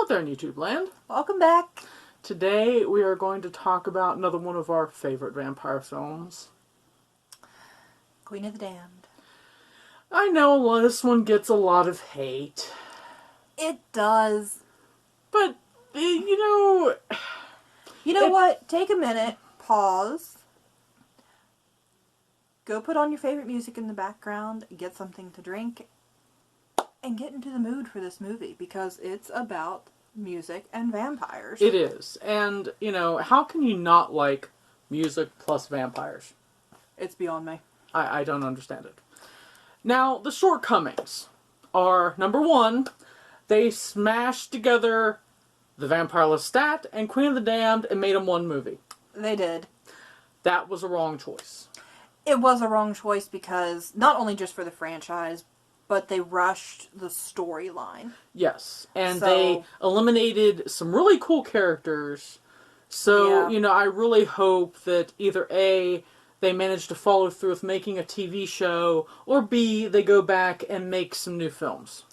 Hello there, YouTube land. Welcome back. Today we are going to talk about another one of our favorite vampire films. Queen of the Damned. I know this one gets a lot of hate. It does. But, you know... You know what? Take a minute. Pause. Go put on your favorite music in the background, get something to drink, and get into the mood for this movie, because it's about music and vampires. It is. And, you know, how can you not like music plus vampires? It's beyond me. I don't understand it. Now, the shortcomings are, number one, they smashed together The Vampire Lestat and Queen of the Damned and made them one movie. They did. That was a wrong choice. It was a wrong choice because, not only just for the franchise, but they rushed the storyline. Yes, and they eliminated some really cool characters. So, you know, I really hope that either A, they manage to follow through with making a TV show, or B, they go back and make some new films.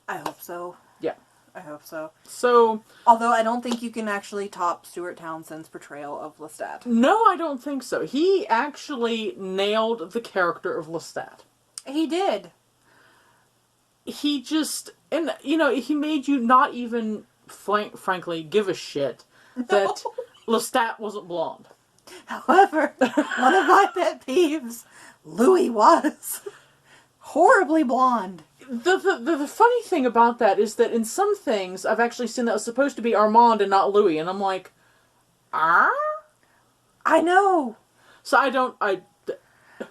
I hope so. Yeah. I hope so. So... Although I don't think you can actually top Stuart Townsend's portrayal of Lestat. No, I don't think so. He actually nailed the character of Lestat. He did. He just... And, you know, he made you not even, frankly, give a shit that Lestat wasn't blonde. However, one of my pet peeves, Louis was horribly blonde. The funny thing about that is that in some things, I've actually seen that was supposed to be Armand and not Louis, and I'm like, ah? I know. So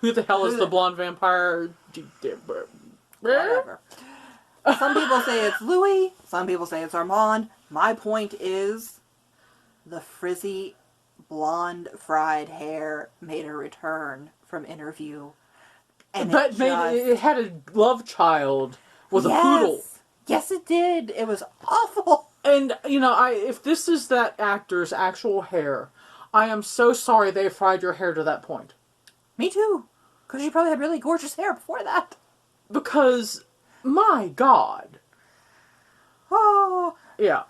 who the hell is the blonde vampire? Whatever. Some people say it's Louis, some people say it's Armand. My point is, the frizzy, blonde, fried hair made a return from Interview. And it had a love child with a poodle. Yes, it did. It was awful. And, you know, if this is that actor's actual hair, I am so sorry they fried your hair to that point. Me too. Because you probably had really gorgeous hair before that. Because, my God. Oh. Yeah.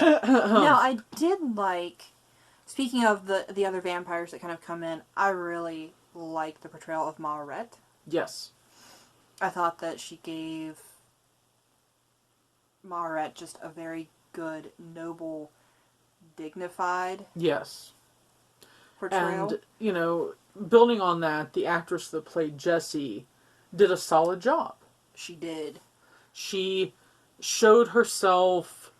Now, I did like, speaking of the other vampires that kind of come in, I really like the portrayal of Macabre. Yes. I thought that she gave Macabre just a very good, noble, dignified portrayal. And, you know, building on that, the actress that played Jessie did a solid job. She did. She showed herself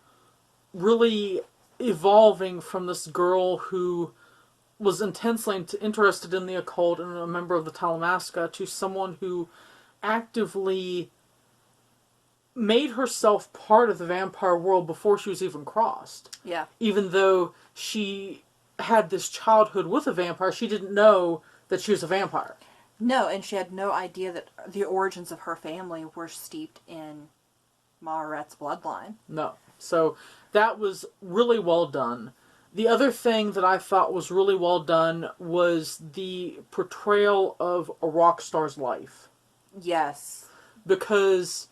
really evolving from this girl who was intensely interested in the occult and a member of the Talamasca to someone who actively made herself part of the vampire world before she was even crossed. Yeah. Even though she had this childhood with a vampire, she didn't know that she was a vampire. No, and she had no idea that the origins of her family were steeped in Macabre's bloodline. No. So that was really well done. The other thing that I thought was really well done was the portrayal of a rock star's life. Yes. Because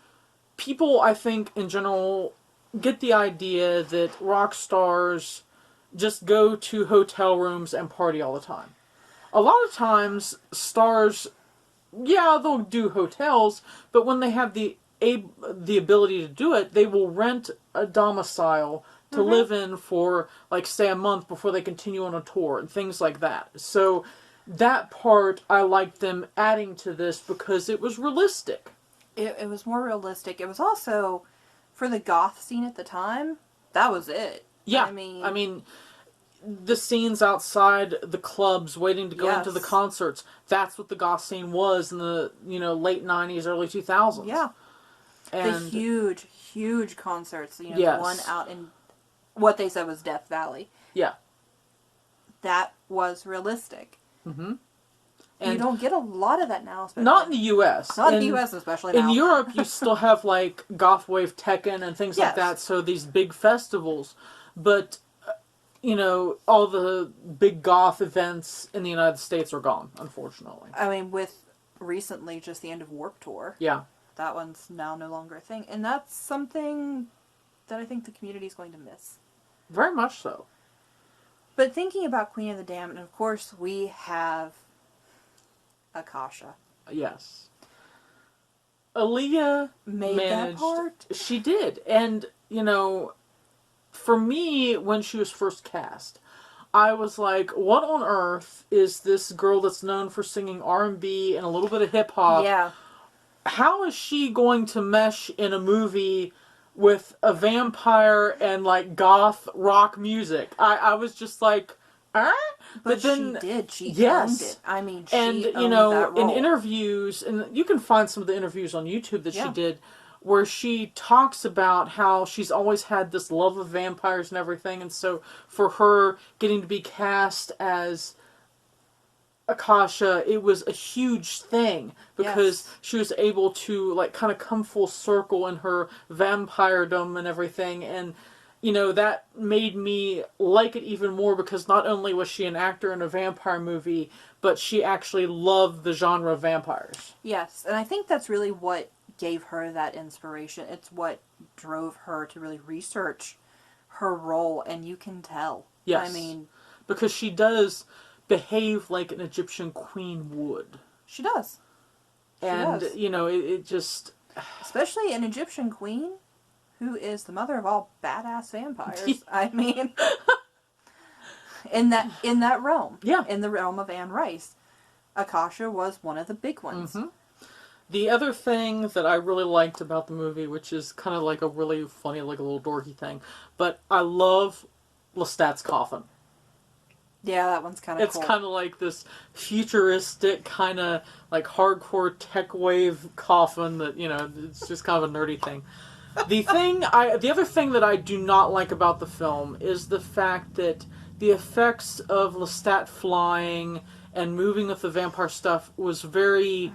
people, I think, in general, get the idea that rock stars just go to hotel rooms and party all the time. A lot of times, stars, yeah, they'll do hotels, but when they have the ability to do it, they will rent a domicile to live in for, like, say, a month before they continue on a tour and things like that. So that part, I liked them adding to this because it was realistic. It was more realistic. It was also, for the goth scene at the time, that was it. Yeah. I mean, the scenes outside the clubs waiting to go into the concerts, that's what the goth scene was in the, you know, late 90s, early 2000s. Yeah. And the huge concerts, you know, the one out in what they said was Death Valley. Yeah. That was realistic. Mm-hmm. And you don't get a lot of that now. Not in the U.S. Not in the U.S. especially now. In Europe, you still have, like, Goth Wave Tekken and things like that, so these big festivals. But, you know, all the big goth events in the United States are gone, unfortunately. I mean, with recently just the end of Warped Tour. Yeah. That one's now no longer a thing. And that's something that I think the community is going to miss. Very much so. But thinking about Queen of the Damned, and of course we have Akasha. Yes. Aaliyah Made managed, that part? She did. And, you know, for me, when she was first cast, I was like, what on earth is this girl that's known for singing R&B and a little bit of hip-hop? Yeah. How is she going to mesh in a movie with a vampire and, like, goth rock music? I was just like, But then, she did. She yes. owned it. I mean, she and, owned you know, that role. in interviews, and you can find some of the interviews on YouTube that Yeah. she did, where she talks about how she's always had this love of vampires and everything, and so for her getting to be cast as Akasha, it was a huge thing because she was able to, like, kind of come full circle in her vampiredom and everything, and you know, that made me like it even more because not only was she an actor in a vampire movie, but she actually loved the genre of vampires. Yes, and I think that's really what gave her that inspiration. It's what drove her to really research her role, and you can tell. Yes. I mean, because she does behave like an Egyptian queen would. She does. And, does. you know, it just... Especially an Egyptian queen who is the mother of all badass vampires. I mean, in that realm. Yeah. In the realm of Anne Rice. Akasha was one of the big ones. Mm-hmm. The other thing that I really liked about the movie, which is kind of like a really funny, like a little dorky thing, but I love Lestat's coffin. Yeah, that one's kind of cool. It's kind of like this futuristic, kind of like hardcore tech wave coffin that, you know, it's just kind of a nerdy thing. The other thing that I do not like about the film is the fact that the effects of Lestat flying and moving with the vampire stuff was very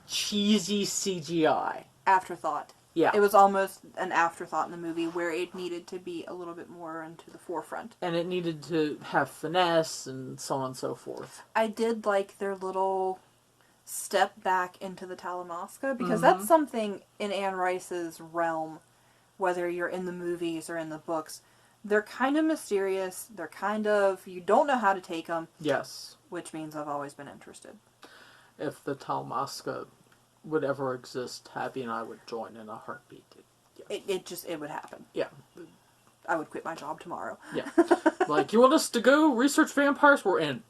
cheesy CGI. Afterthought. Yeah. It was almost an afterthought in the movie where it needed to be a little bit more into the forefront. And it needed to have finesse and so on and so forth. I did like their little step back into the Talamasca because that's something in Anne Rice's realm, whether you're in the movies or in the books. They're kind of mysterious. They're kind of, you don't know how to take them. Yes. Which means I've always been interested. If the Talamasca would ever exist, Tabby and I would join in a heartbeat. Yeah. It would happen. Yeah. I would quit my job tomorrow. Yeah. Like, you want us to go research vampires? We're in.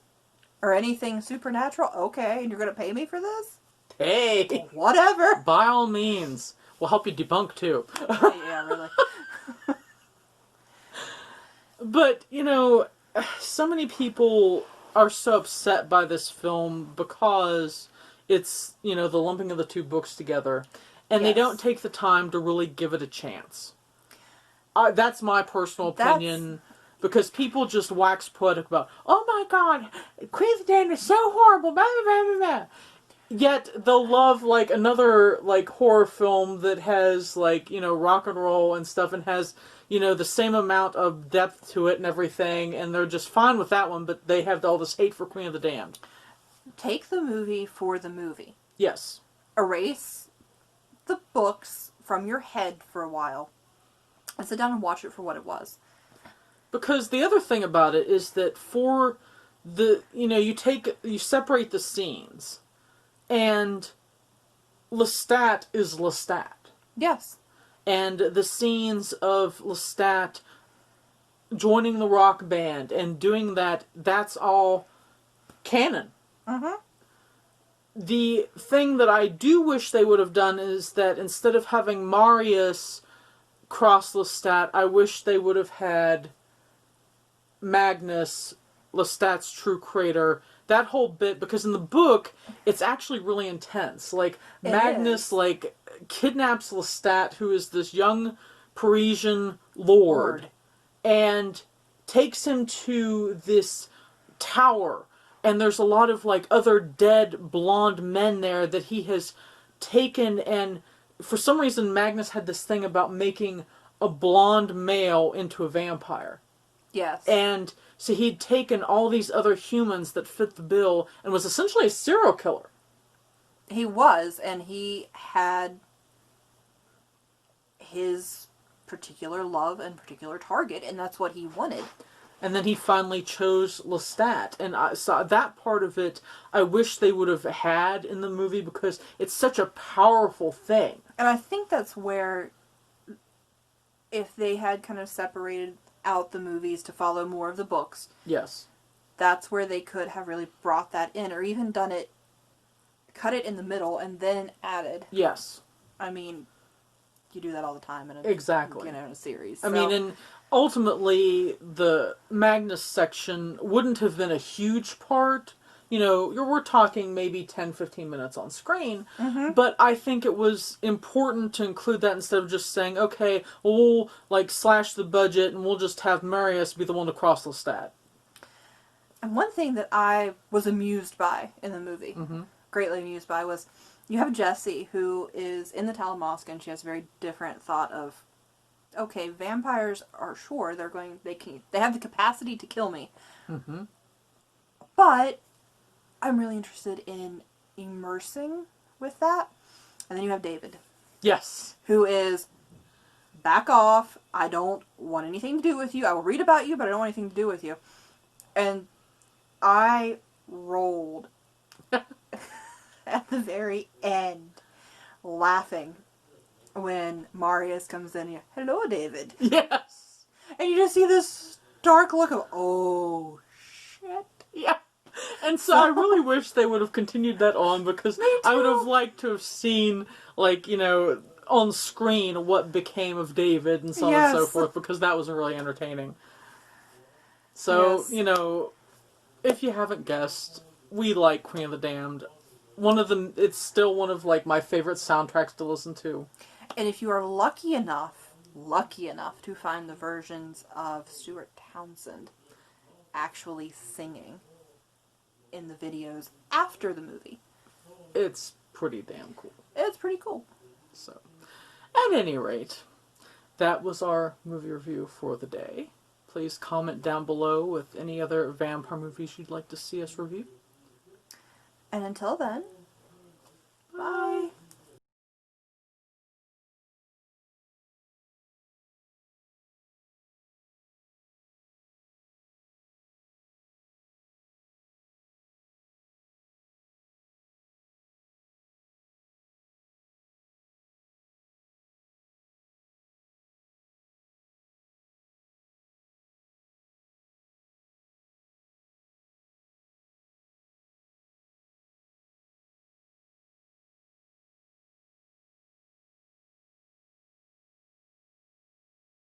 Or anything supernatural? Okay, and you're going to pay me for this? Hey! Whatever! By all means. We'll help you debunk, too. Yeah, really. But, you know, so many people are so upset by this film because it's, you know, the lumping of the two books together. And they don't take the time to really give it a chance. That's my personal opinion. Because people just wax poetic about, oh my god, Queen of the Damned is so horrible, blah, blah, blah, blah. Yet they'll love, like, another, like, horror film that has, like, you know, rock and roll and stuff and has, you know, the same amount of depth to it and everything, and they're just fine with that one, but they have all this hate for Queen of the Damned. Take the movie for the movie. Yes. Erase the books from your head for a while and sit down and watch it for what it was. Because the other thing about it is that for the, you know, you separate the scenes, and Lestat is Lestat. Yes. And the scenes of Lestat joining the rock band and doing that, that's all canon. Mm-hmm. The thing that I do wish they would have done is that instead of having Marius cross Lestat, I wish they would have had Magnus, Lestat's true creator, that whole bit, because in the book, it's actually really intense. Like, Magnus, like, kidnaps Lestat, who is this young Parisian lord, and takes him to this tower, and there's a lot of, like, other dead blonde men there that he has taken, and for some reason, Magnus had this thing about making a blonde male into a vampire. Yes. And so he'd taken all these other humans that fit the bill and was essentially a serial killer. He was, and he had his particular love and particular target, and that's what he wanted. And then he finally chose Lestat. And I saw that part of it I wish they would have had in the movie because it's such a powerful thing. And I think that's where, if they had kind of separated out the movies to follow more of the books, Yes. that's where they could have really brought that in, or even done it, cut it in the middle and then added. Yes. I mean, you do that all the time in a, Exactly. in a series. I mean, and ultimately, the Magnus section wouldn't have been a huge part. You know, we're talking maybe 10, 15 minutes on screen. Mm-hmm. But I think it was important to include that instead of just saying, okay, we'll, like, slash the budget and we'll just have Marius be the one to cross Lestat. And one thing that I was amused by in the movie, greatly amused by, was you have Jessie, who is in the Talamasca, and she has a very different thought of, okay, vampires are sure they have the capacity to kill me, but I'm really interested in immersing with that. And then you have David, Yes. who is, back off, I don't want anything to do with you, I will read about you, but I don't want anything to do with you. And I rolled at the very end, laughing when Marius comes in here. Hello, David. Yes. And you just see this dark look of, oh, shit. Yeah. And so I really wish they would have continued that on because I would have liked to have seen, like, you know, on screen what became of David and so on and so forth because that was really entertaining. So, you know, if you haven't guessed, we like Queen of the Damned. It's still one of, like, my favorite soundtracks to listen to. And if you are lucky enough to find the versions of Stuart Townsend actually singing in the videos after the movie, It's pretty damn cool. it's pretty cool. So, at any rate, that was our movie review for the day. Please comment down below with any other vampire movies you'd like to see us review. And until then,